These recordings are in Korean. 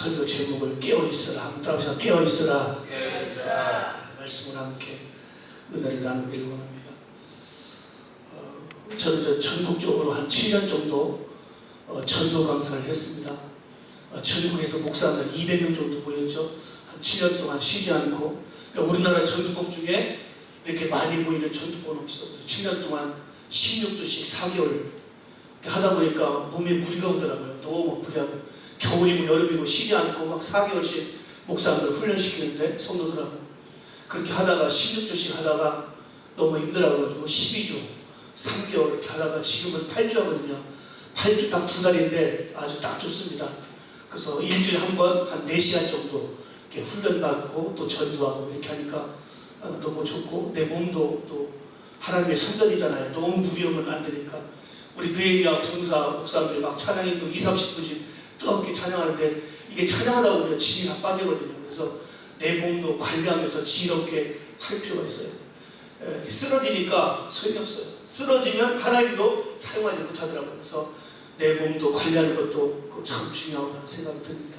설교 제목을 깨어있으라. 한번 따라합시다. 깨어있으라. 깨어있으라. 말씀을 함께 은혜를 나누기를 원합니다. 저는 전국적으로 한 7년 정도 전도 강사를 했습니다. 전국에서 목사들 200명 정도 모였죠. 한 7년 동안 쉬지 않고. 그러니까 우리나라 전도법 중에 이렇게 많이 모이는 전도법은 없어요. 7년 동안 16주씩 4개월 하다 보니까 몸에 무리가 오더라고요. 너무 무리하고 겨울이고 여름이고 쉬지 않고 막 4개월씩 목사들 훈련시키는데 성도들하고 그렇게 하다가 16주씩 하다가 너무 힘들어가지고 12주 3개월 이렇게 하다가 지금은 8주 하거든요. 8주 딱 2달인데 아주 딱 좋습니다. 그래서 일주일에 한 번 한 4시간 정도 이렇게 훈련받고 또 전도하고 이렇게 하니까 너무 좋고 내 몸도 또 하나님의 선전이잖아요. 너무 무리하면 안 되니까 우리 느헤미야 봉사 목사들이 막 찬양이 또 20-30분씩 뜨겁게 찬양하는데 이게 찬양하다 보면 진이 다 빠지거든요. 그래서 내 몸도 관리하면서 지혜롭게 할 필요가 있어요. 쓰러지니까 소용이 없어요. 쓰러지면 하나님도 사용하지 못하더라고요. 그래서 내 몸도 관리하는 것도 참 중요하다는 생각이 듭니다.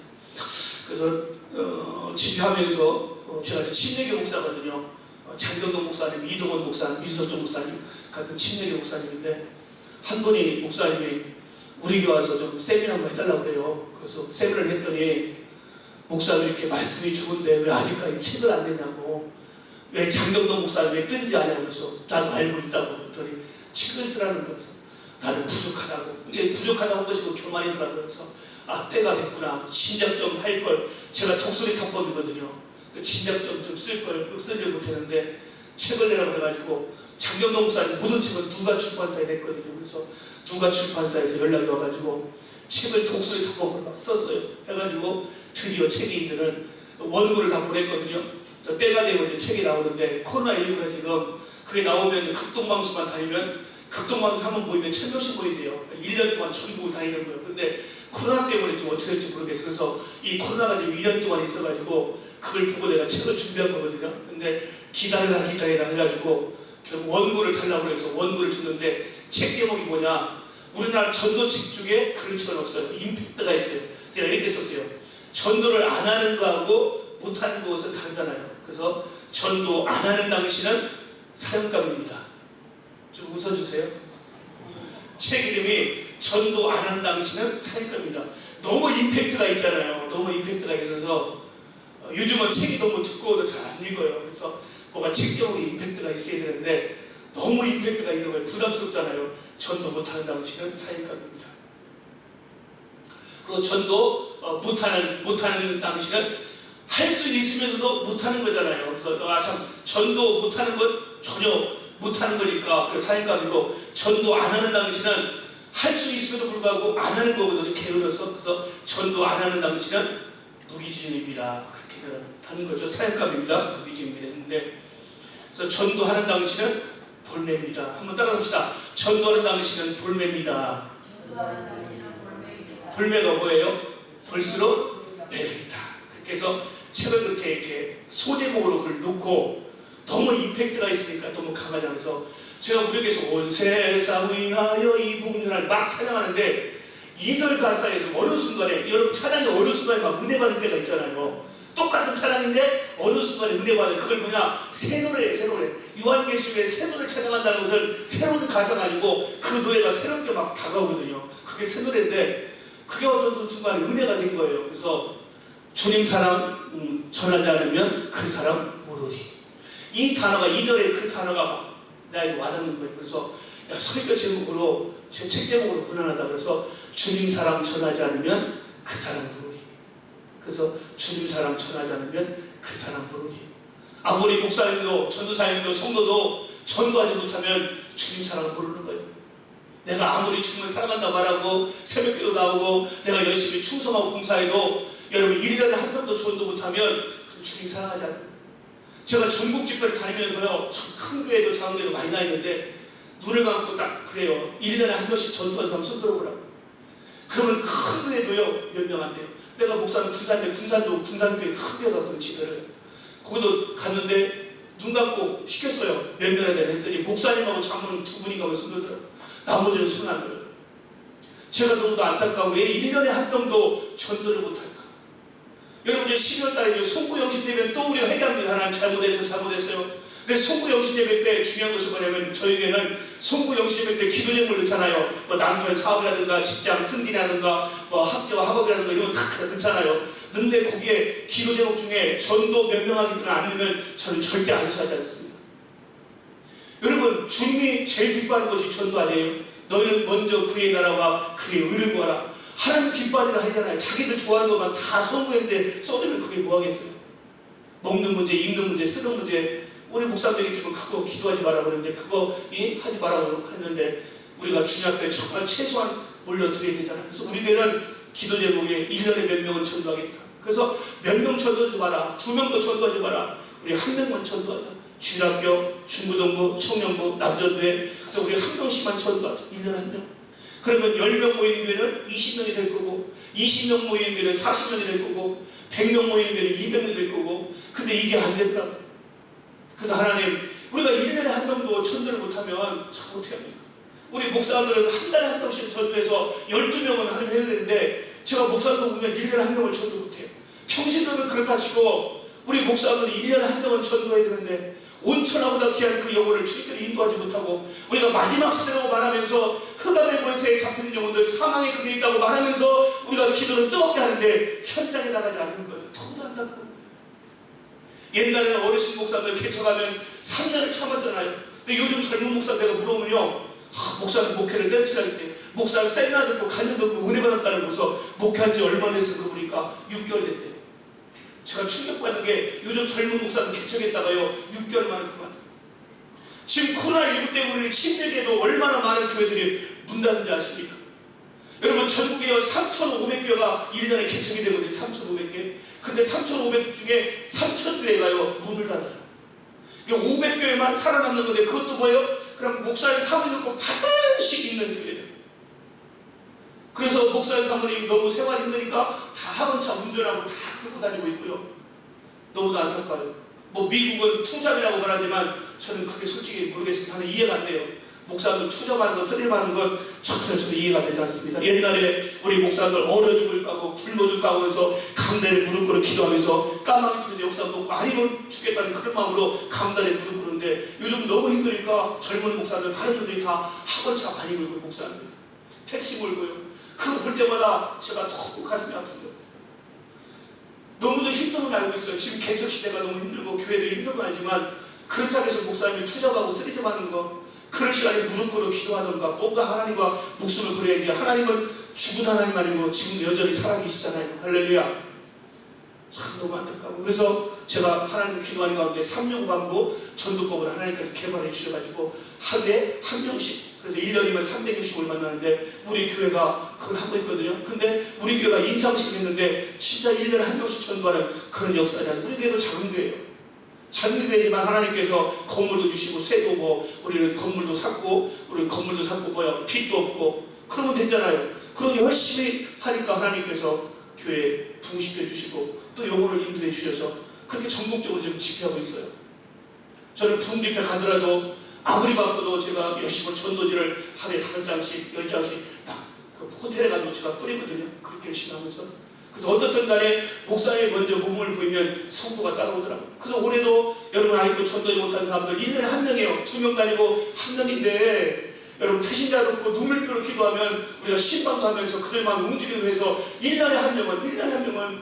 그래서 집회하면서 제가 침례교 목사거든요. 장경동 목사님, 이동원 목사님, 유서정 목사님 같은 침례교 목사님인데 한 분이 목사님이 우리 교회 와서 좀 세미나 한번 해달라고 그래요. 그래서 세미나를 했더니 목사님 이렇게 말씀이 좋은데 왜 아직까지 책을 안 냈냐고, 왜 장경동 목사님 왜 뜬지 아냐고. 그래서 나도 알고 있다고 그랬더니 책을 쓰라는 거여서 나는 부족하다고. 이게 부족하다고 한 것이고 교만이더라고요. 그래서 때가 됐구나. 진작 좀 할 걸. 제가 독수리 탑법이거든요. 진작 좀 쓸 걸 쓰지 못했는데 책을 내라고 해가지고 장경동 목사님 모든 책은 누가 출판사에 냈거든요. 그래서 누가 출판사에서 연락이 와가지고 책을 독수리 탑법으로 막 썼어요. 해가지고 드디어 책이 있는 원고를 다 보냈거든요. 때가 되고 이제 책이 나오는데 코로나19가 지금 그게 나오면 극동방송만 다니면 극동방송 한번 모이면 1000명씩 모인대요. 1년 동안 전국을 다니는 거예요. 근데 코로나 때문에 지금 어떻게 될지 모르겠어요. 그래서 이 코로나가 지금 2년 동안 있어가지고 그걸 보고 내가 책을 준비한 거거든요. 근데 기다리라 해가지고 결국 원고를 달라고 해서 원고를 줬는데 책 제목이 뭐냐, 우리나라 전도책 중에 그런 책은 없어요. 임팩트가 있어요. 제가 이렇게 썼어요. 전도를 안 하는 거하고 못하는 것은 다르잖아요. 그래서 전도 안 하는 당신은 사형감입니다. 좀 웃어주세요. 책 이름이 전도 안 하는 당신은 사형감입니다. 너무 임팩트가 있잖아요. 너무 임팩트가 있어서 요즘은 책이 너무 두꺼워도 잘 안 읽어요. 그래서 뭔가 책 제목에 임팩트가 있어야 되는데 너무 임팩트가 있는 거예요. 부담스럽잖아요. 전도 못하는 당신은 사형감입니다. 그리고 전도 못하는 당신은 할 수 있으면서도 못하는 거잖아요. 그래서 참 전도 못하는 것 전혀 못하는 거니까 사형감이고, 전도 안 하는 당신은 할 수 있음에도 불구하고 안 하는 거거든요. 게을러서. 그래서 전도 안 하는 당신은 무기징역입니다. 그렇게 하는 거죠. 사형감입니다. 무기징역입니다. 했는데 그래서 전도하는 당신은 볼매입니다. 한번 따라합시다. 전도하는 당신은 볼매입니다. 볼매가 뭐예요? 볼수록 배려있다. 그렇게 해서 책을 그렇게 이렇게 소제목으로 그걸 놓고 너무 임팩트가 있으니까 너무 강하지 않아서 제가 무력에서 온 세상 위하여 이 복음전을 막 찬양하는데 2절 가사에서 어느 순간에, 여러분 찬양이 어느 순간에 막 은혜 받을 때가 있잖아요. 똑같은 찬양인데 어느 순간에 은혜 받는, 그걸 뭐냐, 새 노래예요. 새 노래. 요한계시록에 새 노래를 찬양한다는 것은 새로운 가사가 아니고 그 노래가 새롭게 막 다가오거든요. 그게 새 노래인데 그게 어떤 순간에 은혜가 된 거예요. 그래서 주님 사랑 전하지 않으면 그 사람 모르리. 이 단어가 2절에 그 단어가 막 나에게 와닿는 거예요. 그래서 설교 제목으로, 제 책 제목으로 무난하다. 그래서 주님 사랑 전하지 않으면 그 사람 모르리. 그래서 주님 사랑 전하지 않으면 그 사람 모르리. 아무리 목사님도 전도사님도 성도도 전도하지 못하면 주님 사랑을 모르는 거예요. 내가 아무리 주님을 사랑한다 말하고 새벽기도 나오고 내가 열심히 충성하고 봉사해도 여러분 1년에 한 번도 전도 못하면 주님 사랑하지 않는 거예요. 제가 전국 집회를 다니면서요, 참 큰 교회도 작은 교회도 많이 다니는데 눈을 감고 딱 그래요. 1년에 한 번씩 전도한 사람 손 들어보라고. 그러면 큰 교회도요 몇 명 안 돼요. 내가 목사는 군산교회 큰 교회 갔거든요. 집회를 거기도 갔는데 눈 감고 시켰어요. 몇 명이나 되나 했더니 목사님하고 장로님 2분이 가면 손 들더라고요. 나머지는 손 안 들어요. 제가 너무도 안타까워. 왜 1년에 한 명도 전도를 못할까? 여러분 이제 12월 달에 이제 송구 영신 되면 또 우리가 회개합니다. 하나님 잘못했어요. 근데 송구 영신 예배 때 중요한 것이 뭐냐면 저에게는 송구 영신 예배 때 기도 제목을 넣잖아요. 뭐 남편 사업이라든가 직장 승진이라든가 뭐 학업이라든가 이런 거 다 넣잖아요. 넣는데 거기에 기도 제목 중에 전도 명명하기는 안 넣으면 저는 절대 안수하지 않습니다. 여러분 주님이 제일 기뻐하는 것이 전도 아니에요. 너희는 먼저 그의 나라와 그의 의를 구하라. 하나님 기뻐하리라 하잖아요. 자기들 좋아하는 것만 다 선거했는데 쏟으면 그게 뭐 하겠어요. 먹는 문제, 입는 문제, 쓰는 문제. 우리 목사님들이 지금 그거 기도하지 말라고 그러는데 그거 하지 말라고 했는데 우리가 주님 앞에 정말 최소한 올려드려야 되잖아요. 그래서 우리 교회는 기도 제목에 1년에 몇 명은 전도하겠다. 그래서 몇 명 전도하지 마라. 2명도 전도하지 마라. 우리 1명만 전도하자. 주일학교, 중고등부, 청년부, 남전부에 그래서 우리 1명씩만 전도하자. 1년에 1명. 그러면 10명 모이는 교회는 20명이 될 거고 20명 모이는 교회는 40명이 될 거고 100명 모이는 교회는 200명이 될 거고 근데 이게 안 되더라고요. 그래서 하나님 우리가 1년에 1명도 전도를 못하면 참 어떻게 합니까? 우리 목사들은 한 달에 1명씩 전도해서 12명은 하나님 해야 되는데 제가 목사도 보면 1년에 1명을 전도 못해요. 평신도는 그렇다 치고 우리 목사들이 1년에 1명은 전도해야 되는데 온천하보다 귀한 그 영혼을 주님께로 인도하지 못하고 우리가 마지막 시대라고 말하면서 흑암의 권세에 잡히는 영혼들 사망의 금에 있다고 말하면서 우리가 기도를 뜨겁게 하는데 현장에 나가지 않는 거예요. 너무 안타까운 거예요. 옛날에는 어르신 목사들 개척하면 3년을 참았잖아요. 근데 요즘 젊은 목사들 물어보면요 목사님 목회를 때려치라는데 목사님 세미나 듣고 간증 듣고 은혜 받았다는 거서 목회한 지 얼마나 됐을까 보니까 6개월 됐대요. 제가 충격받는 게 요즘 젊은 목사들 개척했다가요 6개월 만에 그만둬요. 지금 코로나19 때문에 침례계도 얼마나 많은 교회들이 문 닫은지 아십니까? 여러분 전국에 3,500교회가 1년에 개척이 되거든요. 3,500개. 근데 3,500 중에 3,000교회가요 문을 닫아요. 500교회만 살아남는 건데 그것도 뭐예요? 그럼 목사님 사모님 놓고 바닥씩 있는 교회들. 그래서 목사님 사모님 너무 생활이 힘드니까 다 학원차 운전하고 다 끌고 다니고 있고요. 너무도 안타까워요. 뭐 미국은 투잡이라고 말하지만 저는 그게 솔직히 모르겠습니다. 저는 이해가 안 돼요. 목사들 투잡하는 것, 쓰림하는 것 전혀 저는 이해가 되지 않습니다. 옛날에 우리 목사들 얼어 죽을까 고 굶어 죽을까 하면서 강단에 무릎 꿇어 기도하면서 까마귀 통해서 역사 놓고 아니면 죽겠다는 그런 마음으로 강단에 무릎 꿇는데 요즘 너무 힘드니까 젊은 목사들 많은 분들이 다 학원차 많이 몰고 목사들 택시 몰고요. 그거 볼 때마다 제가 너무 가슴이 아픈 거예요. 너무도 힘든 건 알고 있어요. 지금 개척 시대가 너무 힘들고 교회들이 힘든 건 알지만 그렇다고 해서 목사님이 투잡하고 쓰리잡하는 거 그럴 시간에 무릎 꿇어 기도하던가 뭔가 하나님과 목숨을 걸어야지. 하나님은 죽은 하나님 아니고 지금 여전히 살아계시잖아요. 할렐루야. 참 너무 안타까워. 그래서 제가 하나님 기도하는 가운데 365반부 전도법을 하나님께서 개발해 주셔가지고 하루에 한 명씩 그래서 1년이면 360을 만나는데 우리 교회가 그걸 하고 있거든요. 근데 우리 교회가 임상식 했는데 진짜 1년에 한 명씩 전도하는 그런 역사냐. 우리 교회도 작은 교회예요. 작은 교회지만 하나님께서 건물도 주시고 새도 뭐 우리는 건물도 샀고 우리 건물도 샀고 뭐야 빚도 없고 그러면 되잖아요. 그러고 열심히 하니까 하나님께서 교회 부흥시켜 주시고 또 영혼을 인도해 주셔서 그렇게 전국적으로 지금 집회하고 있어요. 저는 부흥집회 가더라도 아무리 바빠도 제가 열심히 전도지를 하루에 5장씩 10장씩 막 그 호텔에 가도 제가 뿌리거든요. 그렇게 열심히 하면서. 그래서 어떻든 간에 목사에 먼저 몸을 보이면 성도가 따라오더라고요. 그래서 올해도 여러분 아직도 전도지 못한 사람들 1년에 1명이에요. 2명 다니고 1명인데 여러분 태신자 놓고 눈물표로 기도하면 우리가 신방도 하면서 그들 마음 움직이기 위해서 1년에 1명은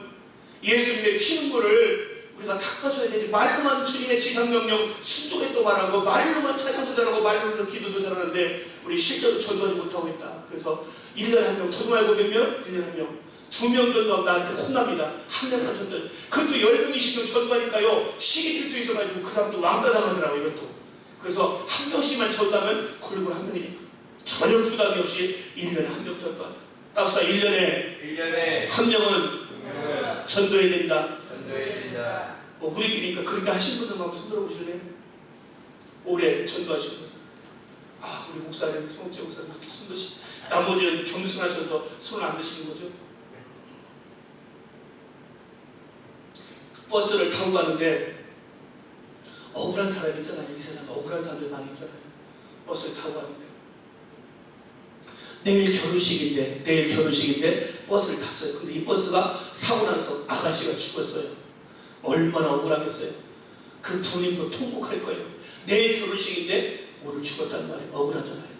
예수님의 피눈물을 우리가 닦아줘야 되지. 말로만 주님의 지상명령 순종에 또 말하고 말로만 찬양도 잘하고 말로만 기도도 잘하는데 우리 실제로 전도하지 못하고 있다. 그래서 1년에 1명 더도 말고 몇 명? 1년에 1명 2명 전도하면 나한테 혼납니다. 한 명만 전도. 그것도 10명 20명 전도하니까요 시기 질투 있어가지고 그 사람도 왕따 당하더라고요. 이것도. 그래서 한 명씩만 전도하면 골고루 한 명이니까 전혀 부담이 없이 1년에 1명 전도하자. 답사 1년에 한 명은 전도해야 된다. 뭐 우리끼리니까 그렇게 하신 분들만 한번 손 들어보실래요? 올해 전도하신 분. 아 우리 목사님 송재 목사님 그렇게 손 드시. 나머지는 겸손하셔서 손을 안 드시는 거죠. 버스를 타고 가는데 억울한 사람 있잖아요. 이 세상에 억울한 사람들 많이 있잖아요. 버스를 타고 가는데 내일 결혼식인데 버스를 탔어요. 근데 이 버스가 사고 나서 아가씨가 죽었어요. 얼마나 억울하겠어요. 그 부모님도 통곡할 거예요. 내 결혼식인데 오늘 죽었단 말이에요. 억울하잖아요.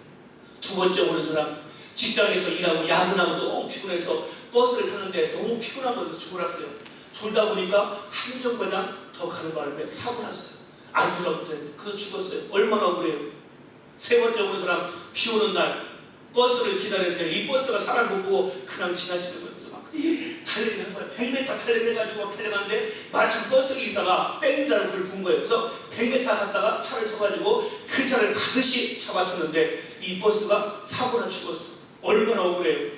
두 번째 오는 사람, 직장에서 일하고 야근하고 너무 피곤해서 버스를 타는데 너무 피곤하고 졸았어요. 졸다 보니까 한 정거장 더 가는 바람에 사고 났어요. 안 졸아도 되는데 그래서 죽었어요. 얼마나 억울해요. 세 번째 오는 사람, 비 오는 날 버스를 기다렸는데 이 버스가 사람 못 보고 그냥 지나치는 거예요. 그래서 막 달리기 한 거예요. 100m 달려가지고 막 달려가는데 마침 버스 기사가 뺑이라는 걸 본 거예요. 그래서 100m 갔다가 차를 서가지고 그 차를 반드시 잡아줬는데 이 버스가 사고나 죽었어. 얼마나 억울해요.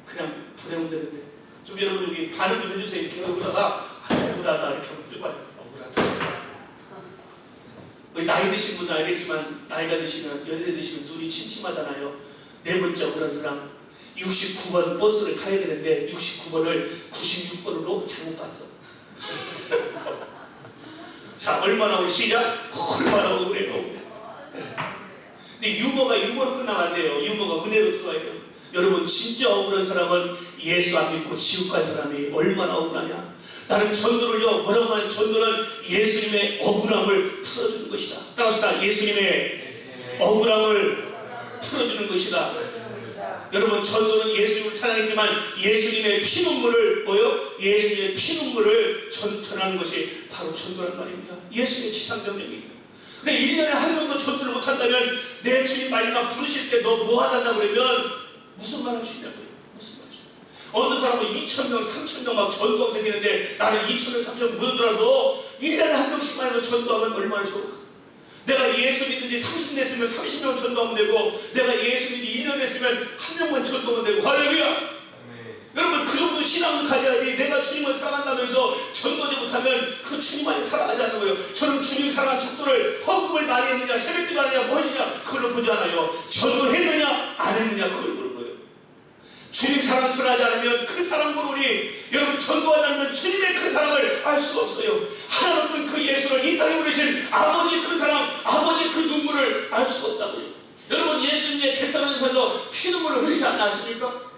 그냥 보내면 되는데. 좀 여러분 여기 반응 좀 해주세요. 이렇게 억울하다, 억울하다 이렇게 한번 좀 억울하다. 우리 나이 드신 분은 알겠지만 나이가 드시면, 연세 드시면 눈이 침침하잖아요. 네 번째 억울한 사람, 69번 버스를 타야 되는데 69번을 96번으로 잘못 봤어. 자, 얼마나 억울해. 시작. 얼마나 억울해. 근데 유머로 끝나면 안 돼요. 유머가 은혜로 들어와야 돼요. 여러분, 진짜 억울한 사람은 예수 안 믿고 지옥 간 사람이 얼마나 억울하냐. 나는 전도를요, 뭐라고 하면 전도는 예수님의 억울함을 풀어주는 것이다. 따라합시다. 예수님의 억울함을 풀어주는 것이다. 여러분, 전도는 예수님을 찬양했지만 예수님의 피눈물을 예수님의 피눈물을 전하는 것이 바로 전도란 말입니다. 예수님의 지상명령이에요. 근데 1년에 한 명도 전도를 못한다면 내 주님 마지막 부르실 때 너 뭐 하단다 그러면 무슨 말 할 수 있냐고요. 무슨 말 할 수 있냐고요. 어떤 사람은 2,000명, 3,000명 막 전도가 생기는데 나는 2,000명, 3,000명 못하더라도 1년에 한 명씩만 해도 전도하면 얼마나 좋을까. 내가 예수 믿은 지 30년 됐으면 30명 전도하면 되고, 내가 예수 믿은 지 1년 됐으면 한 명만 전도하면 되고. 할렐루야. 여러분, 그 정도 신앙을 가져야지. 내가 주님을 사랑한다면서 전도하지 못하면 그 주님만이 사랑하지 않는 거예요. 저는 주님 사랑한 척도를 헌금을 많이 했느냐, 새벽기도 안 했느냐, 뭐 했느냐, 그걸로 보지 않아요. 전도했느냐 안 했느냐, 그걸 보는 거예요. 주님 사랑 전하지 않으면 그 사랑 모르니, 여러분, 전도하지 않으면 주님의 그 사랑을 알 수가 없어요. 하나님은 그 예수를 이 땅에 보내신 아버지의 그 사랑, 아버지의 그 눈물을 알 수가 없다고요. 여러분, 예수님의 겟세마네에서 피눈물을 흘리지 않았습니까?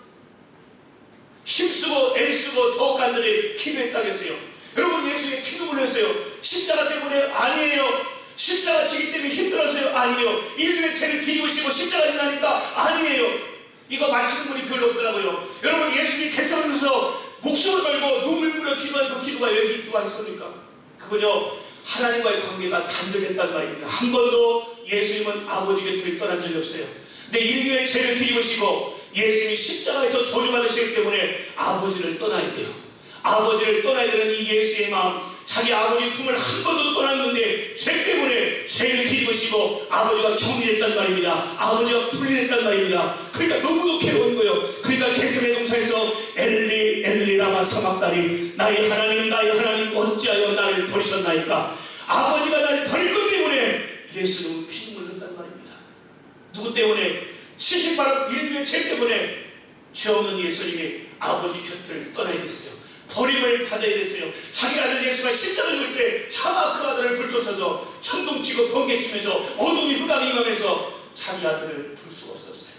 힘쓰고 애쓰고 더욱 간절히 기도했다겠어요. 여러분, 예수님의 피눈물을 흘렸어요. 십자가 때문에? 아니에요. 십자가 지기 때문에 힘들었어요? 아니에요. 인류의 죄를 뒤집으시고 십자가 지나니까? 아니에요. 이거 맞히는 분이 별로 없더라고요. 여러분, 예수님이 겟세마네에서 목숨을 걸고 눈물 뿌려 기도한 그 기도가 왜 기도가 있습니까? 그건요, 하나님과의 관계가 단절됐단 말입니다. 한 번도 예수님은 아버지 곁을 떠난 적이 없어요. 근데 인류의 죄를 뒤집으시고 예수님이 십자가에서 저주받으시기 때문에 아버지를 떠나야 돼요. 아버지를 떠나야 되는 이 예수의 마음, 자기 아버지 품을 한 번도 떠났는데 죄 때문에 죄를 뒤집으시고 아버지가 격리했단 말입니다. 아버지가 분리했단 말입니다. 그러니까 너무도 괴로운 거예요. 그러니까 겟세마네 동산에서 엘리 엘리 라마 사박다니, 나의 하나님 어찌하여 나를 버리셨나이까. 아버지가 나를 버린 것 때문에 예수님은 피눈물을 흘렸단 말입니다. 누구 때문에? 78억 인류의 죄 때문에 죄 없는 예수님이 아버지 곁을 떠나야 됐어요. 버림을 받아야 됐어요. 자기 아들 예수가 십자가를 질 때 차마 그 아들을 불 수 없어서 천둥치고 번개치면서 어둠이 흑암이 임하면서 자기 아들을 볼 수가 없었어요.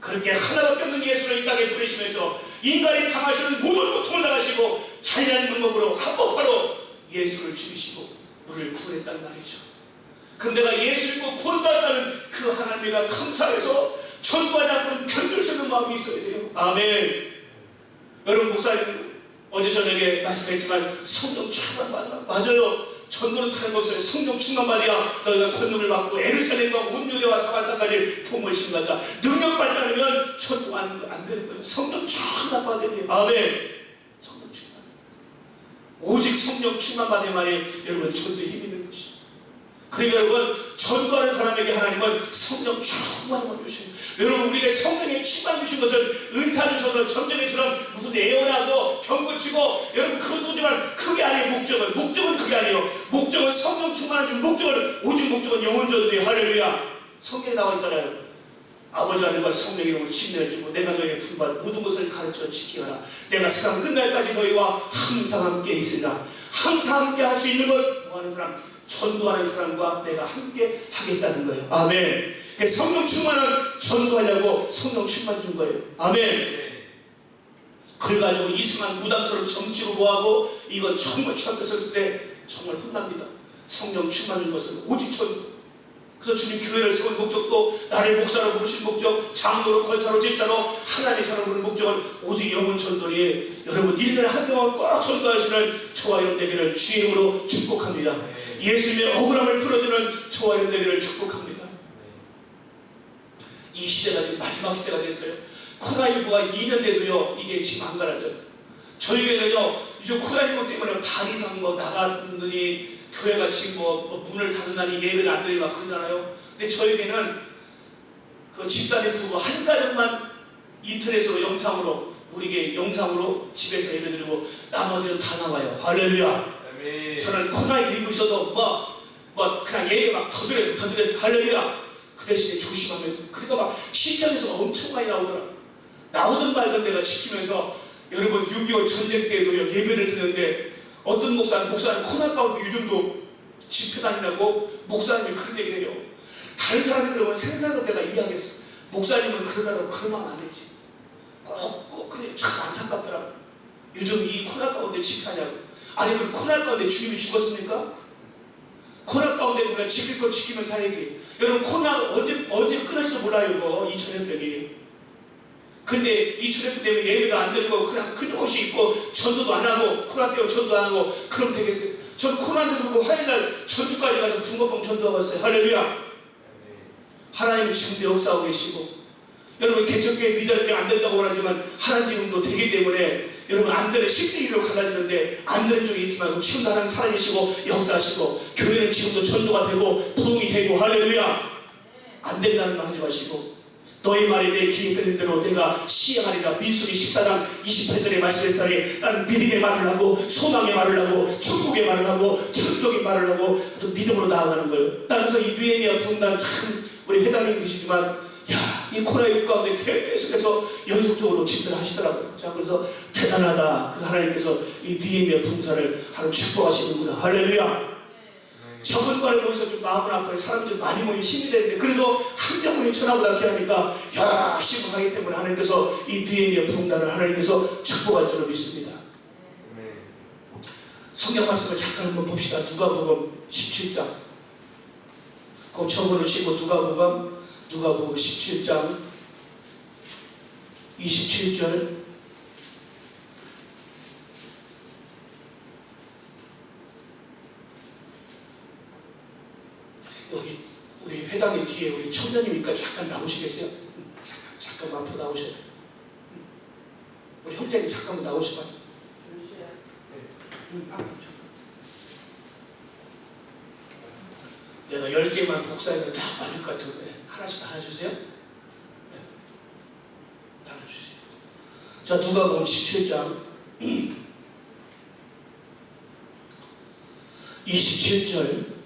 그렇게 하나밖에 없는 예수를 이 땅에 부르시면서 인간이 당하시는 모든 고통을 당하시고 잔인한 방법으로 합법화로 예수를 죽이시고 우리를 구원했단 말이죠. 그럼 내가 예수 믿고 구원받았다는 그 하나님과 감사해서 전도하지 않고는 견딜 수 있는 마음이 있어야 돼요. 아멘. 여러분, 목사님 어제 저녁에 말씀했지만 성령 충만 받으라. 맞아요. 전도는 다른 거 없어요. 성령 충만 받아야 너희가 권능을 받고 예루살렘과 온 유대와 사방 땅까지 복음을 신간다. 능력 받지 않으면 전도하는 거 안 되는 거예요. 성령 충만 받아야 돼요. 아멘. 성령 충만. 오직 성령 충만 받아야만이 여러분 전도에 힘이 있는 것이죠. 그러니까 여러분, 전도하는 사람에게 하나님은 성령 충만을 주십니다. 여러분, 우리가 성령의 충만 주신 것은 은사 주셔서 전쟁에처럼 무슨 예언하고 경고치고, 여러분 그것도지만 그게 아니에요. 목적은 그게 아니에요. 목적은 성령 충만을 준 목적은, 오직 목적은 영혼 전도예요. 할렐루야. 성경에 나와 있잖아요. 아버지 하나님과 성령의 이름으로 침례해주고 내가 너희에게 부름받은 모든 것을 가르쳐 지키라. 내가 세상 끝날까지 너희와 항상 함께 있으리라. 항상 함께 할 수 있는 것 뭐하는 사람? 전도하는 사람과 내가 함께 하겠다는 거예요. 아멘. 성령 충만은 전도하려고 성령 충만 준 거예요. 아멘. 그걸 가지고 이상한 무당처럼 정치로 뭐하고 이건 정말 주 앞에 섰을 때 정말 혼납니다. 성령 충만인 것은 오직 전도. 그래서 주님 교회를 세운 목적도 나를 목사로 부르신 목적, 장로로 권사로 제자로 하나님의 사람을 부르는 목적은 오직 영혼 전도리에 여러분 1년에 한 명은 꼭 전도하시는 저와 여러분 되기를 주의 이름으로 축복합니다. 예수님의 억울함을 풀어주는 저와 여러분 되기를 축복합니다. 이 시대가 지금 마지막 시대가 됐어요. 코로나19가 2년 돼도요 이게 지금 안 가라져요. 저희 교회는요 요즘 코로나19 때문에 반 이상 나갔더니 교회가 지금 문을 닫는다니 예배를 안 드리고 막 그러잖아요. 근데 저에게는 그 집사님 부부 한 가정만 인터넷으로 영상으로 우리에게 영상으로 집에서 예배 드리고 나머지는 다 나와요. 할렐루야. 아멘. 저는 코로나19 있어도 그냥 예배 막 더드려서 할렐루야. 그 대신에 조심하면서 그러니까 막 시청에서 엄청 많이 나오든 말든 내가 지키면서 여러분 6.25 전쟁 때에도 예배를 드렸는데 어떤 목사님 코로나 가운데 요즘도 집회 다니라고 목사님이 그런 얘기를 해요. 다른 사람이 그러면 생사는 내가 이해하겠어. 목사님은 그러다가 그러면 안 되지. 꼭 그래 참 안타깝더라고. 요즘 이 코로나 가운데 집회하냐고. 아니 그럼 코로나 가운데 주님이 죽었습니까? 코로나 가운데 우리가 지킬 거 지키면 살야지. 여러분 코로나가 언제 끝날지도 몰라요. 이거 이 전염병이. 근데 이 전염병 때문에 예배도 안 드리고 그냥 끊임없이 있고 전도도 안 하고 코로나 때문에 전도 안 하고 그럼 되겠어요? 전 코로나 때문에 화요일날 전주까지 가서 붕어빵 전도하고 왔어요. 할렐루야. 하나님은 지금도 역사하고 계시고 여러분 개척교회 미달교회 안 된다고 말하지만 하나님 지금도 되기 때문에 여러분 안 되는 10대 1로 갈라지는데 안 되는 쪽에 있지 말고 지금도 하나님 살아계시고 역사하시고 교회는 지금도 전도가 되고 부흥이 되고 할렐루야. 안 된다는 말 하지 마시고 너희 말이 내 귀에 들린 대로 내가 시행하리라. 민수기 14장 28절의 말씀했으니 나는 믿음의 말을 하고 소망의 말을 하고 천국의 말을 하고 천국의 말을 하고 아주 믿음으로 나아가는 거예요. 나는 그래서 이 느헤미야 부흥단 참 우리 회장님 계시지만 이 코로나19 가운데 계속해서 연속적으로 집회를 하시더라고요. 자, 그래서 대단하다. 그래서 하나님께서 이 느헤미야 부흥사를 하나님 축복하시는구나. 할렐루야. 저번과를 보면서 좀 마음은 아파요. 사람들이 많이 모이면 힘이 되는데 그래도 한 명분이 천하보다 귀하니까 열심히 하기 때문에 하나님께서 이 느헤미야 부흥단을 하나님께서 축복할 줄로 믿습니다. 성경 말씀을 잠깐 한번 봅시다. 누가복음 17장. 그 저번을 쉬고 누가복음 17장 27절 여기 우리 회장님 뒤에 우리 청년이니까 잠깐 나오시겠어요? 잠깐 앞으로 나오셔요. 우리 형제님 잠깐만 나오시면. 내가 10개만 복사해도 다 맞을 것 같은데 하나씩 다 해주세요. 다 해주세요. 자, 누가복음 17장 27절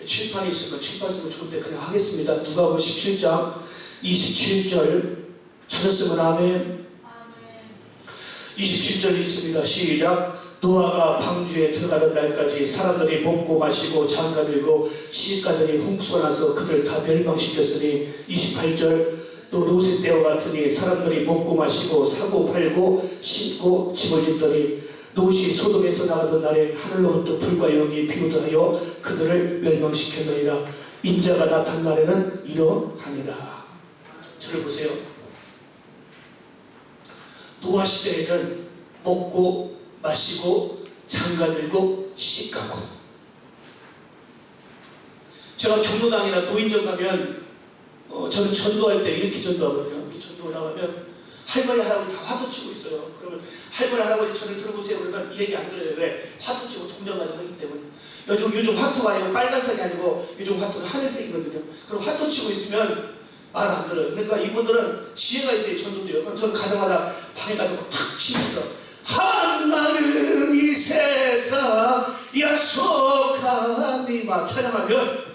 칠판이 있으면 칠판 쓰면 좋은데 그냥 하겠습니다. 누가복음 17장 27절 찾았으면 아멘. 27절이 있습니다. 시작. 노아가 방주에 들어가는 날까지 사람들이 먹고 마시고 장가들고 시집가들이 홍수가 나서 그들 다 멸망시켰으니 28절. 또 노세 때와 같으니 사람들이 먹고 마시고 사고 팔고 심고 집을 짓더니 롯이 소돔에서 나가던 날에 하늘로부터 불과 영이 비오더하여 그들을 멸망시켰느니라. 인자가 나타난 날에는 이러하니라. 저를 보세요. 노아 시대에는 먹고 마시고 장가들고 시집가고. 제가 경로당이나 노인정 가면 저는 전도할 때 이렇게 전도하거든요. 이렇게 전도 나가면 할머니 할아버지 다 화도 치고 있어요. 그러면 할머니 할아버지 저를 들어보세요. 그러면 이 얘기 안 들어요. 왜? 화도 치고 동정하는 하기 때문에. 요즘 화토가 아니고 빨간색이 아니고 요즘 화토는 하늘색이거든요. 그럼 화도 치고 있으면 말 안 들어요. 그러니까 이분들은 지혜가 있어요. 전도도요. 그럼 저는 가자마자 방에 가서 탁 치면서 하나는 이 세상 약속하니 막 찬양하면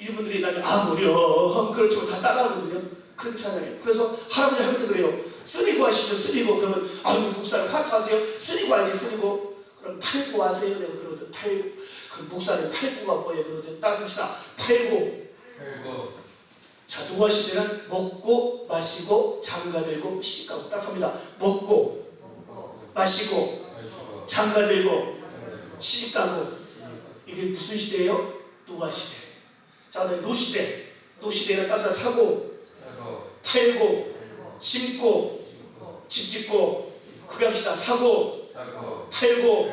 이분들이 나중에 아무렴 그렇죠 다 따라하거든요. 그렇게 찬양해요. 그래서 할아버지 할머니 그래요. 쓰리고 하시죠. 쓰리고 그러면 아유 목사님 화투 하세요. 쓰리고 알지 쓰리고. 그럼 팔고 하세요. 내가 그러거든. 팔고. 그럼 목사님 팔고가 뭐예요? 그러거든. 딱 합시다. 팔고. 자, 노아 시대는 먹고 마시고 장가들고 시집가고. 딱 섭니다. 먹고 마시고 장가들고 시집가고. 이게 무슨 시대예요? 노아 시대. 자, 노 시대. 노 시대는 따라 사고 팔고 심고 집 짓고. 크게 합시다. 사고 팔고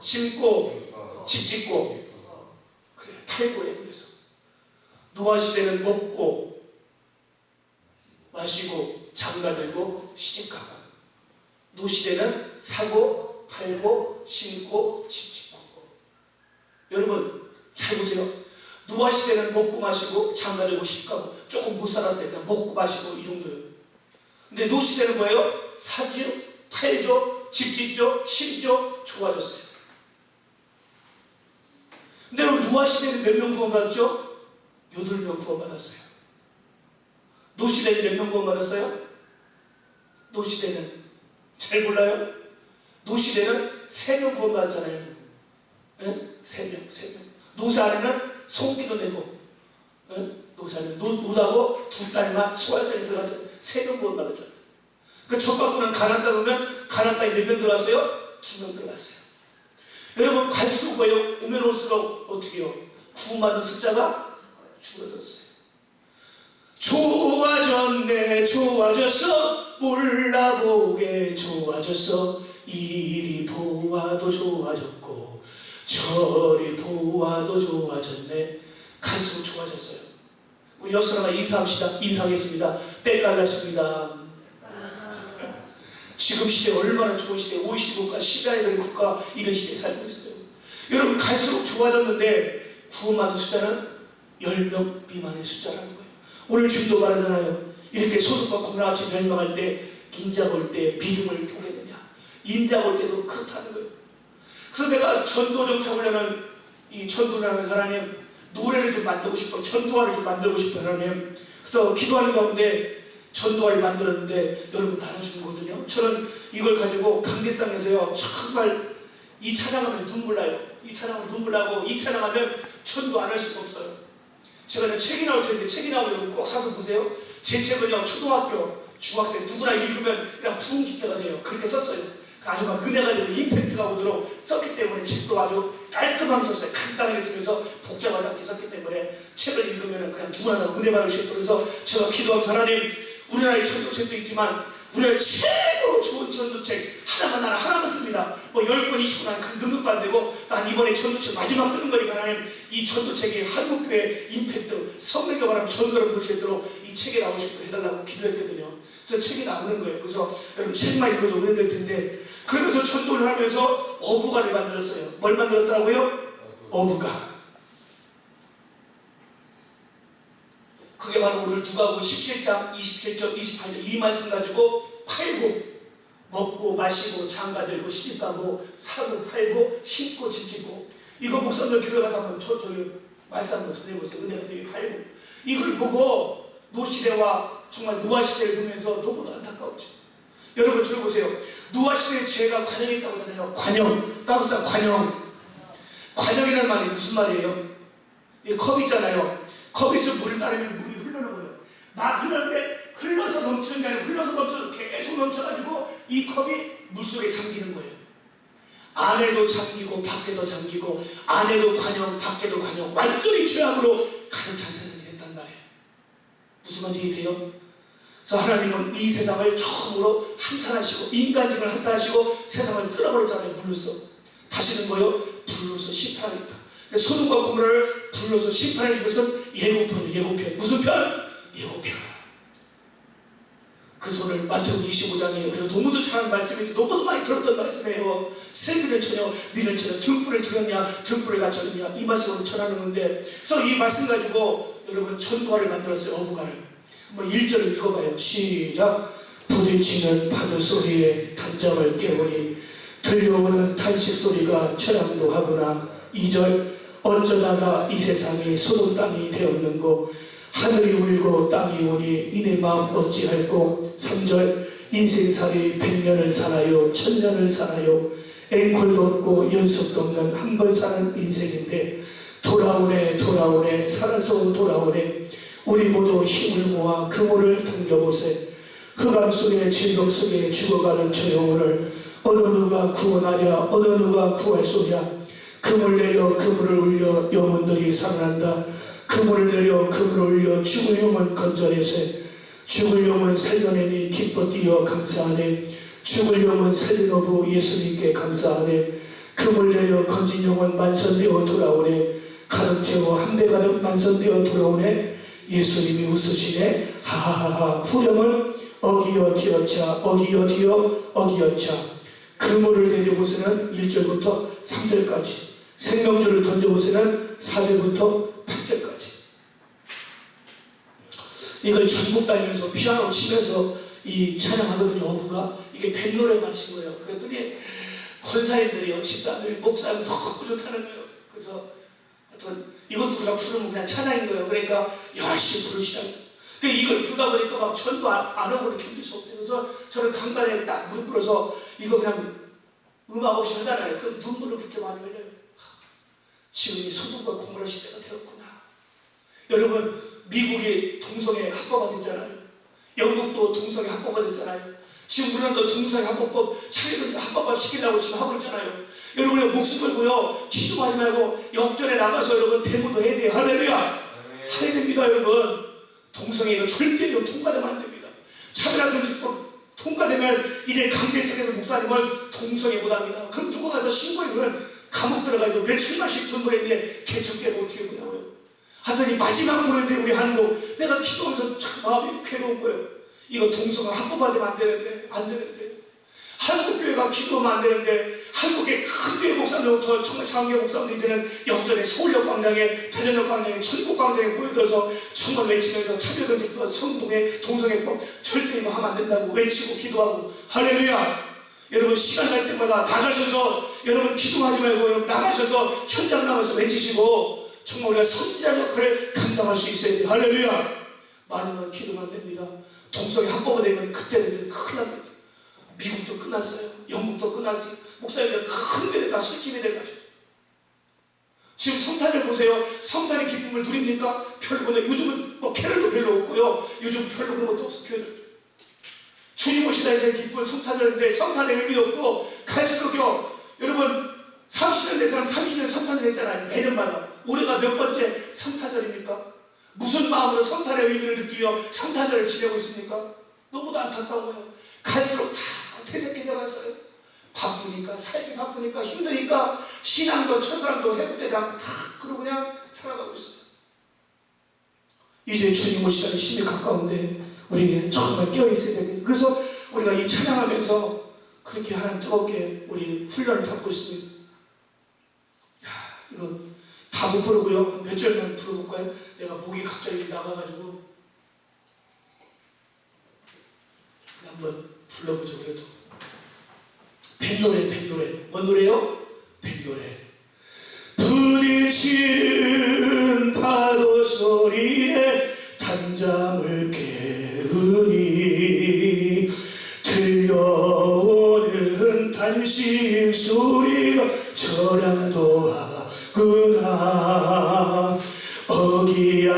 심고 집 짓고. 그래, 팔고예요. 그래서 노아 시대는 먹고 마시고 장가들고 시집가고, 노 시대는 사고 팔고 심고 집 짓고. 여러분 잘 보세요. 노아 시대는 먹고 마시고 장가들고 시집가고. 조금 못 살았어요. 그냥 먹고 마시고 이 정도예요. 근데 노 시대는 뭐예요? 사죠, 팔죠, 집 짓죠, 심죠. 좋아졌어요. 근데 여러분 노아 시대는 몇 명 구원받았죠? 8명 구원받았어요. 노 시대는 몇 명 구원받았어요? 노 시대는 잘 몰라요? 노 시대는 3명 구원받았잖아요. 네? 3명. 노새 안에는 송기도 내고, 네? 노새 안에 노다고 2딸만 소알산에 들어갔잖아요. 3명 구원받았잖아요. 그 젖바꾸는 가나안 땅 오면 가나안 땅에 몇 명 들어갔어요? 2명 들어갔어요. 여러분 갈수록 뭐예요? 오면 올수록 어떻게 해요? 구원받은 숫자가 줄어들었어요. 좋아졌네, 좋아졌어, 몰라보게 좋아졌어. 이리 보아도 좋아졌고 저리 보아도 좋아졌네. 갈수록 좋아졌어요. 우리 옆 사람과 인사합시다. 인사하겠습니다. 때깔났습니다. 지금 시대 얼마나 좋은 시대, OECD 국가, 시간의 국가, 이런 시대에 살고 있어요. 여러분 갈수록 좋아졌는데 구원받은 숫자는 10명 미만의 숫자라는 거예요. 오늘 주님도 말하잖아요. 이렇게 소돔과 고모라같이 멸망할 때 인자 볼 때 믿음을 보겠느냐. 인자 볼 때도 그렇다는 거예요. 그래서 내가 전도 좀 잡으려면 이 전도를 하는 하나님, 노래를 좀 만들고 싶어, 전도화를 좀 만들고 싶어 하나님. 그래서 기도하는 가운데 전도화를 만들었는데 여러분 나눠주는 거거든요. 저는 이걸 가지고 강대상에서요 정말 이 찬양하면 눈물 나요. 이 찬양하면 눈물 나고, 이 찬양하면 전도 안 할 수가 없어요. 제가 책이 나올 텐데 책이 나오면 꼭 사서 보세요. 제 책은요 초등학교 중학생 누구나 읽으면 그냥 부흥 집회가 돼요. 그렇게 썼어요. 아주 막 은혜가 되고 임팩트가 오도록 썼기 때문에 책도 아주 깔끔하게 썼어요. 간단하게 쓰면서 복잡하지 않게 썼기 때문에 책을 읽으면 그냥 누구나 다 은혜 받을 수 있고. 그래서 제가 기도하면서 하나님, 우리나라에 전도책도 있지만 우리나라에 최고로 좋은 전도책 하나만 씁니다. 뭐 10권 20권 난 능력도 안 되고, 난 이번에 전도책 마지막 쓰는 거니까 하나님 이 전도책이 한국교회 임팩트, 성령의 바람 전도를 볼 수 있도록 이 책에 나올 수 있도록 해달라고 기도했거든요. 그래서 책이 나오는 거예요. 그래서 여러분 책만 읽어도 은혜 될 텐데, 그러면서 전도를 하면서 어부가를 만들었어요. 뭘 만들었더라고요? 어부가. 그게 바로 오늘 누가복음 17장 27절 28절 이 말씀 가지고 팔고 먹고 마시고 장가들고 시집가고 사고 팔고 심고 집 짓고. 이거 목사님들 교회 가서 한번 저기 말씀 한번 전해보세요. 은혜가 되게 팔고. 이걸 보고 노시대와 정말 노아 시대를 보면서 너무도 안타까웠죠. 여러분 저를 보세요. 노아 시대에 죄가 관영했다고 하잖아요. 관영. 따로서 관영. 관영이라는 말이 무슨 말이에요? 이 컵 있잖아요. 컵에서 물을 따르면 물이 흐르는 거예요. 막 흐르는데 흘러서 넘치는 게 아니고 흘러서 넘쳐서 계속 넘쳐가지고 이 컵이 물속에 잠기는 거예요. 안에도 잠기고 밖에도 잠기고, 안에도 관영 밖에도 관영, 완전히 죄악으로 가득 찬 세상이 됐단 말이에요. 무슨 말인지 이해돼요? 그래서 하나님은 이 세상을 처음으로 한탄하시고 인간직을 한탄하시고 세상을 쓸어버렸잖아요. 불로서. 다시는 뭐요? 불로서 심판하겠다. 소돔과 고모라를 불러서 심판해 준 것은 예고편이에요. 예고편. 무슨 편? 예고편. 그래서 오늘 마태복음 25장에 그리고 너무도 잘하는 말씀인데 너무도 많이 들었던 말씀이에요. 새들을 쳐냐 미를 쳐냐 등불을 들었냐 등불을 갖췄냐 이 말씀을 전하는 건데, 그래서 이 말씀 가지고 여러분 전도화를 만들었어요. 어부가를. 한번 1절을 읽어봐요. 시작. 부딪히는 파도 소리에 단잠을 깨우니 들려오는 탄식 소리가 철양도 하구나. 2절. 어쩌다가 이 세상이 소돔 땅이 되었는고 하늘이 울고 땅이 오니 이내 마음 어찌할꼬. 3절. 인생살이 100년을 살아요 1000년을 살아요. 앵콜도 없고 연속도 없는 한 번 사는 인생인데 돌아오네 돌아오네 살아서 돌아오네. 우리 모두 힘을 모아 그물을 당겨보세. 흑암 속에 질병 속에 죽어가는 저 영혼을 어느 누가 구원하랴, 어느 누가 구할 소랴. 그물 내려 그물을 울려 영혼들이 살아난다. 그물을 내려 그물을 울려 죽을 영혼 건져내세. 죽을 영혼 살려내니 기뻐 뛰어 감사하네. 죽을 영혼 살려놓고 예수님께 감사하네. 그물 내려 건진 영혼 만선되어 돌아오네. 가득 채워 한 배 가득 만선되어 돌아오네. 예수님이 웃으시네. 하하하하. 후렴은 어기어 디어차, 어기어 디어 어기어차. 그물을 내려보세는 1절부터 3절까지, 생명줄을 던져보세는 4절부터 8절까지. 이걸 전국 다니면서 피아노 치면서 이 찬양하거든요. 어부가 이게 뱃노래 마친 거예요. 그랬더니 권사님들이요, 집사들, 목사님 너무 좋다는 거예요. 그래서 하여튼 이것도 그냥 부르면 그냥 찬양인 거예요. 그러니까 열심히 부르시라고. 그러니까 이걸 부르다 보니까 막 전도 안 하고 이렇게 견딜 수 없어요. 그래서 저는 강단에 딱 무릎 꿇어서 이거 그냥 음악 없이 하잖아요. 그럼 눈물을 그렇게 많이 흘려요. 지금 이 소돔과 고모라 시대가 되었구나. 여러분, 미국이 동성애 합법화 됐잖아요. 영국도 동성애 합법화 됐잖아요. 지금 우리나라도 동성애 합법법 차례를 합법화 시키려고 지금 하고 있잖아요. 여러분, 목숨 걸고요, 기도하지 말고 역전에 나가서 여러분 대모도 해야 돼요. 할렐루야. 해야 됩니다. 여러분, 동성애 이거 절대 통과되면 안 됩니다. 차별금지법 통과되면 이제 강대상에서 목사님은 동성애 못합니다. 그럼 누가 가서 신고해보면 감옥 들어가서 며칠만씩 돈 벌었는데 개척계를 어떻게 보냐고요. 하더니 마지막 보는데 우리 한국, 내가 기도하면서 참 마음이 괴로운 거예요. 이거 동성애 합법화되면 안 되는데 한국 교회가 기도하면 안 되는데 한국의 큰 교회 목사들부터 정말 장교 목사들 이제는 역전에 서울역 광장에, 대전역 광장에, 전국 광장에 모여들어서 정말 외치면서 차별금지법, 성동의 동성애법 절대 이거 하면 안 된다고 외치고 기도하고. 할렐루야. 여러분, 시간 날 때마다 나가셔서 여러분 기도하지 말고 나가셔서 현장 나가서 외치시고 정말 우리가 선지자 역할을 감당할 수 있어야 돼요. 할렐루야. 말로만 기도만 안 됩니다. 동성애 합법화 되면 그때는 큰일 납니다. 미국도 끝났어요. 영국도 끝났어요. 목사님들 큰 데다 술집이 돼가지고. 지금 성탄을 보세요. 성탄의 기쁨을 누립니까? 별로. 요즘은 뭐 캐럴도 별로 없고요. 요즘 별로 그런 것도 없어. 교회들. 주님 오시다 이제 기쁜 성탄절인데 성탄의 의미도 없고 갈수록요. 여러분 30년 된 사람 30년 성탄을 했잖아요. 매년마다. 올해가 몇 번째 성탄절입니까? 무슨 마음으로 성탄의 의미를 느끼며 성탄절을 지내고 있습니까? 너무도 안타까운 거예요. 갈수록 다 퇴색해져 갔어요. 바쁘니까, 살기 바쁘니까, 힘드니까, 신앙도 첫사랑도 회복되지 않고 다 그러고 그냥 살아가고 있어요. 이제 주님 오시자니 심히 가까운데 우리는 정말 깨어있어야 됩니다. 그래서 우리가 이 찬양하면서 그렇게 하나님 뜨겁게 우리 훈련을 받고 있습니다. 야, 이거 다 못 부르고요. 몇 절만 부르볼까요? 내가 목이 갑자기 나가가지고 한번 불러보죠. 그래도 뱃노래. 뭔 노래요? 뱃노래. 부딪히는 파도 소리에 단잠을 깨우니 들려오는 단식 소리가 저량도 하구나. 어기야리여차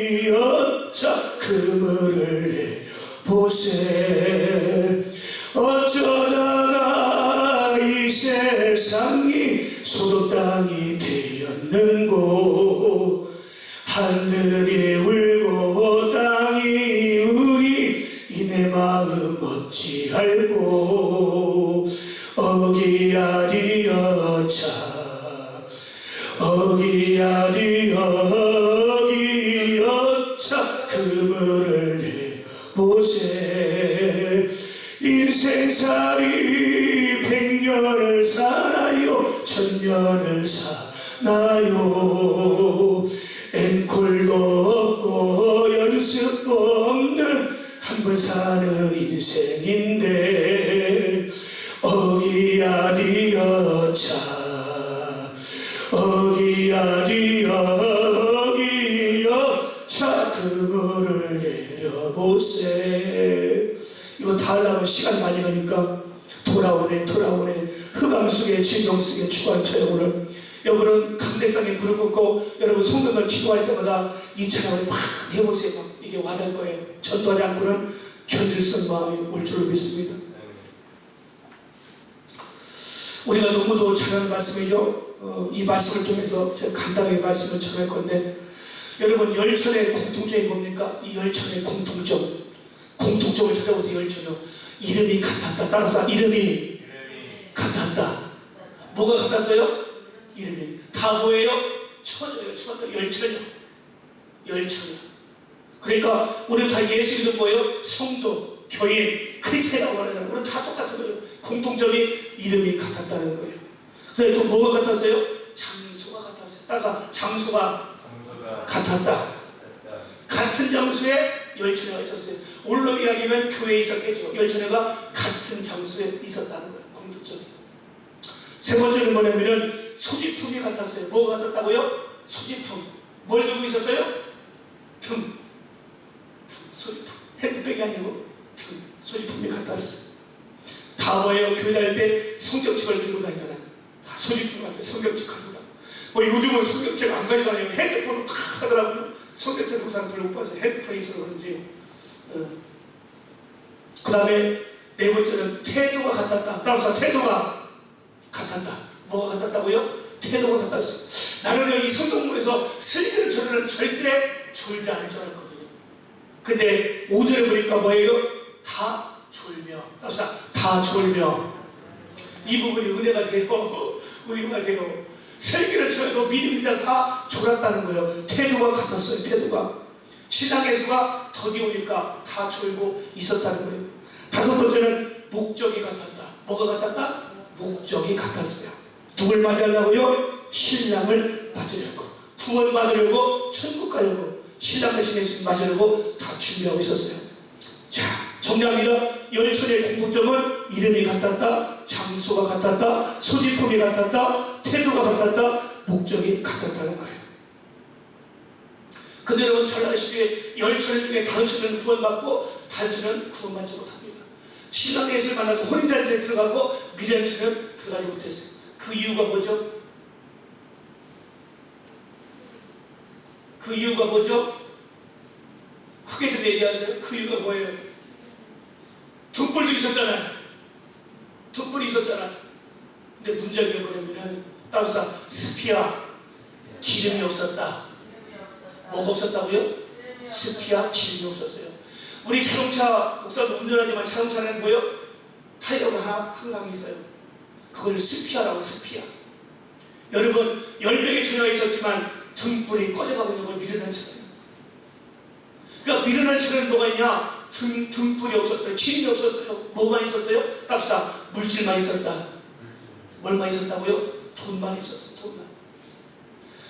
어기야리여기여차 그물을 내보세. 어쩌다가 이 세상이 소돔 땅이 되었는고. 하늘이 울고 땅이 우니 이내 마음 어찌할꼬. 어기야리여차 어기야리여기여차 그물을 내보세. 인생살이 100년을 살아요 1000년을 사나요. 앵콜도 없고 연습도 없는 한 번 사는 인생인데. 어기야리여차 어기야리여기여차 그물을 내려보세. 이거 다 하려면 시간 많이 가니까 돌아오네 흑암 속에 진동 속에 추구한 저 여러분은 강대상에 무릎 꿇고 여러분 성경을 기도할 때마다 이 찬양을 막 해보세요. 이게 와닿을 거예요. 전도하지 않고는 견딜 수 없는 마음이 올 줄로 믿습니다. 우리가 너무도 잘하는 말씀이죠. 이 말씀을 통해서 제가 간단하게 말씀을 전할 건데, 여러분 열천의 공통점이 뭡니까? 이 열천의 공통점을 찾아보세요. 열천이요. 이름이 같았다. 따라서 이름이 같았다. 뭐가 같았어요? 이름이. 다 뭐예요? 천이에요. 열천이요. 그러니까 우리는 다 예수 이름 뭐예요? 성도, 교인, 크리스찬이라고 말하잖아요. 우리는 다 똑같은 거예요. 공통점이 이름이 같았다는 거예요. 그래서 또 뭐가 같았어요? 장소가 같았어요. 따가 장소가 같았다. 같은 장소에 열천회가 있었어요. 올로 이야기하면 교회에 있었겠죠. 열천회가 같은 장소에 있었다는 거예요. 공통점이. 세 번째는 뭐냐면은 소지품이 같았어요. 뭐가 같았다고요? 소지품. 뭘 들고 있었어요? 등. 소지품. 핸드백이 아니고 등. 소지품이 같았어요. 다 뭐예요? 교회 다닐 때 성경책을 들고 다니잖아요. 다 소지품 같아요. 성경책 가져다. 뭐 요즘은 성경책 안 가져다니고 핸드폰을 다 하더라고요. 성경책 들고 사람 별로 못 봤어요. 핸드폰이 있어서 그런지. 그 다음에 네 번째는 태도가 같았다. 따라서 태도가 같았다. 뭐가 같았다고요? 태도가 같았어요. 나는 이 성경문에서 슬기를 저는 절대 졸지 않을 줄 알았거든요. 근데 5절에 보니까 뭐예요? 다 졸며. 따라서 다 졸며. 이 부분이 은혜가 돼요. 의유가 돼요. 슬기를 저도 믿음이다 다 졸았다는 거예요. 태도가 같았어요. 태도가. 신앙 예수가 더디오니까 다 졸고 있었다는 거예요. 다섯 번째는 목적이 같았다. 뭐가 같았다? 목적이 같았어요. 누굴 맞이하려고요? 신랑을 맞으려고. 구원 받으려고, 천국 가려고, 신랑 대신 예수님 맞으려고 다 준비하고 있었어요. 자, 정리합니다. 열천의 공통점은 이름이 같았다, 장소가 같았다, 소지품이 같았다, 태도가 같았다, 목적이 같았다는 거예요. 근데 여러분 잘 아시다시피 열천의 중에 5천은 구원받고 5천은 구원받지 못합니다. 신랑 예수를 만나서 혼인잔치에 들어가고 미련처는 들어가지 못했어요. 그 이유가 뭐죠? 그 이유가 뭐죠? 크게 좀 얘기하세요. 그 이유가 뭐예요? 등불도 있었잖아요. 등불이 있었잖아요. 근데 문제가 뭐냐면은 따라서 스피아 기름이 없었다. 뭐가 없었다고요? 스피아 기름이 없었어요. 우리 자동차 목사도 운전하지만 자동차는 뭐예요? 타이어가 하나 항상 있어요. 그걸 스피아라고. 스피아. 여러분 10명의 처녀가 있었지만 등불이 꺼져가고 있는 걸 미련한 처녀예요. 그러니까 미련한 처녀는 뭐가 있냐? 등불이 없었어요. 기름이 없었어요. 뭐만 있었어요? 갑시다. 물질만 있었다. 뭘만 있었다고요? 돈만 있었어요. 돈만.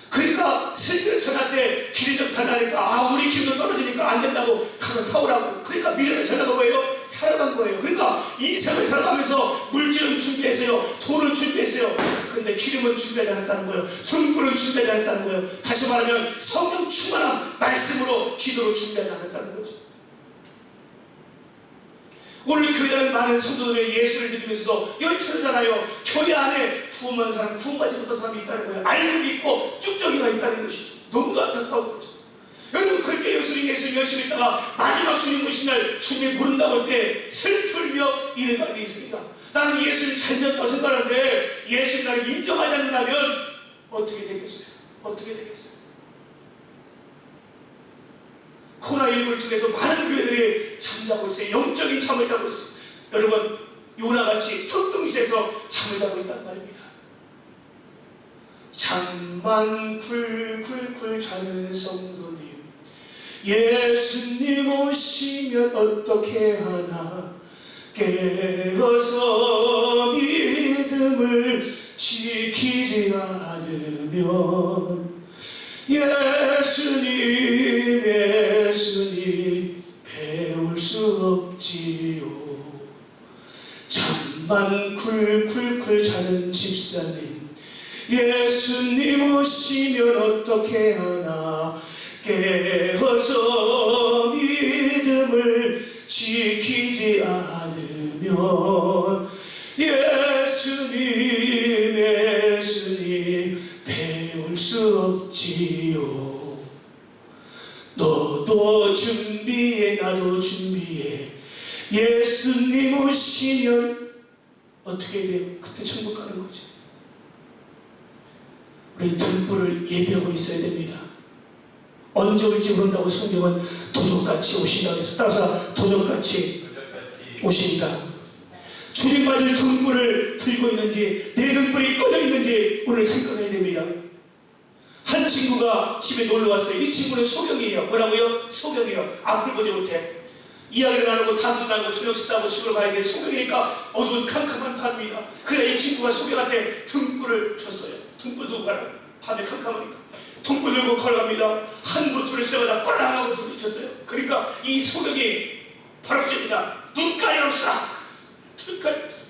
그러니까 슬기를 전할 때 기름이 좀 달라니까 우리 기름도 떨어지니까 안 된다고 가서 사오라고. 그러니까 미련한 처녀가 뭐예요? 살아간 거예요. 그러니까 인생을 살아가면서 물질은 준비했어요. 돈은 준비했어요. 근데 기름은 준비하지 않았다는 거예요. 등불은 준비하지 않았다는 거예요. 다시 말하면 성령 충만한 말씀으로 기도로 준비하지 않았다는 거죠. 오늘 교회 다니는 많은 성도들의 예수를 믿으면서도 열천이잖아요. 교회 안에 구원받은 사람, 구원받지 못한 사람이 있다는 거예요. 알고 믿고 쭉정이가 있다는 것이죠. 너무도 안타까운 거죠. 여러분 그렇게 예수님 열심히 있다가 마지막 주님 오신 날 주님이 모른다고 할 때 슬플며 이를 가게 있습니다. 나는 예수님 잘 믿었다고 생각하는데 예수님 나를 인정하지 않는다면 어떻게 되겠어요? 어떻게 되겠어요? 코로나19를 통해서 많은 교회들이 잠자고 있어요. 영적인 잠을 자고 있어요. 여러분 요나같이 퉁퉁실에서 잠을 자고 있단 말입니다. 잠만 쿨쿨쿨 자는 성도님, 예수님 오시면 어떻게 하나 깨어서 믿음을 지키지 않으면 예수님 배울 수 없지요. 잠만 쿨쿨쿨 자는 집사님, 예수님 오시면 어떻게 하나 깨어서 믿음을 지키지 않으면 예수님 준비해, 나도 준비해. 예수님 오시면 어떻게 해야 돼요? 그때 천국 가는 거지. 우리 등불을 예비하고 있어야 됩니다. 언제 올지 모른다고 성경은 도적같이 오신다고 해서, 따라서 도적같이 오신다. 주님 맞을 등불을 들고 있는지, 내 등불이 꺼져 있는지 오늘 생각해야 됩니다. 한 친구가 집에 놀러 왔어요. 이 친구는 소경이에요. 뭐라고요? 소경이에요. 앞을 보지 못해. 이야기를 나누고 담소 나누고 저녁 식사하고 집으로 가야 돼. 소경이니까 어두운 캄캄한 밤입니다. 그래 이 친구가 소경한테 등불을 줬어요. 등불 들고 가라. 밤에 캄캄하니까 등불 들고 걸어갑니다. 한 부투를 시작하다 꼴랑 하고 불이 쳤어요. 그러니까 이 소경이 버럭집니다. 눈깔이 없어. 눈깔이 없어.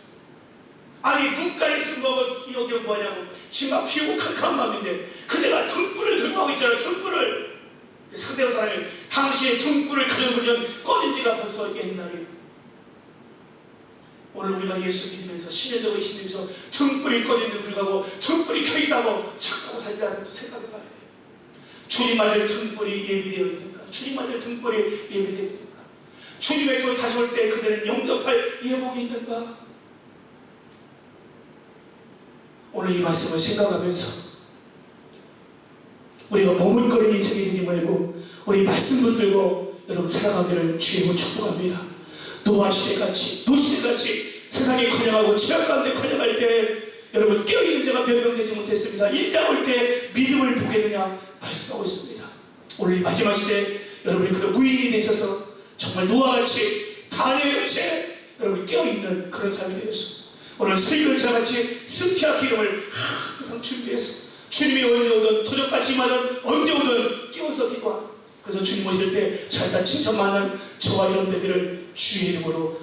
아니 눈깔이 쓴 거고 여기 뭐냐고. 지막 피우고 캄캄한 밤인데 그대가 등불을 들고 가고 있잖아요. 등불을. 상대방 사람이 당시에 등불을 가져보면 꺼진 지가 벌써 옛날이에요. 오늘 우리가 예수 믿으면서 10년 되고 20년 되면서 등불이 꺼졌는데 불구하고 등불이 켜있다고 착하고 살지 않는지 생각해 봐야 돼요. 주님 맞을 등불이 예비되어 있는가? 주님 맞을 등불이 예비되어 있는가? 주님의 손 다시 올 때 그들은 영접할 예복이 있는가? 오늘 이 말씀을 생각하면서 우리가 머뭇거리는 인생이 되지 말고 우리 말씀 붙들고 여러분 살아가기를 주님으로 축복합니다. 노아 시대같이 노시대같이 세상에 커녕하고 지각 가운데 커녕할 때 여러분 깨어있는 자가 몇 명 되지 못했습니다. 인자 올 때 믿음을 보겠느냐 말씀하고 있습니다. 오늘 이 마지막 시대 여러분이 그런 무인이 되셔서 정말 노아같이 다니엘같이 여러분이 깨어있는 그런 삶이 되어서 오늘 슬기로처같이 스키야 기름을 항상 준비해서 주님이 언제 오든 도적같이 임하든 언제 오든 깨워서 기도하고 그래서 주님 오실 때 살다 칭찬받는 저와 여러분 되기를 주의 이름으로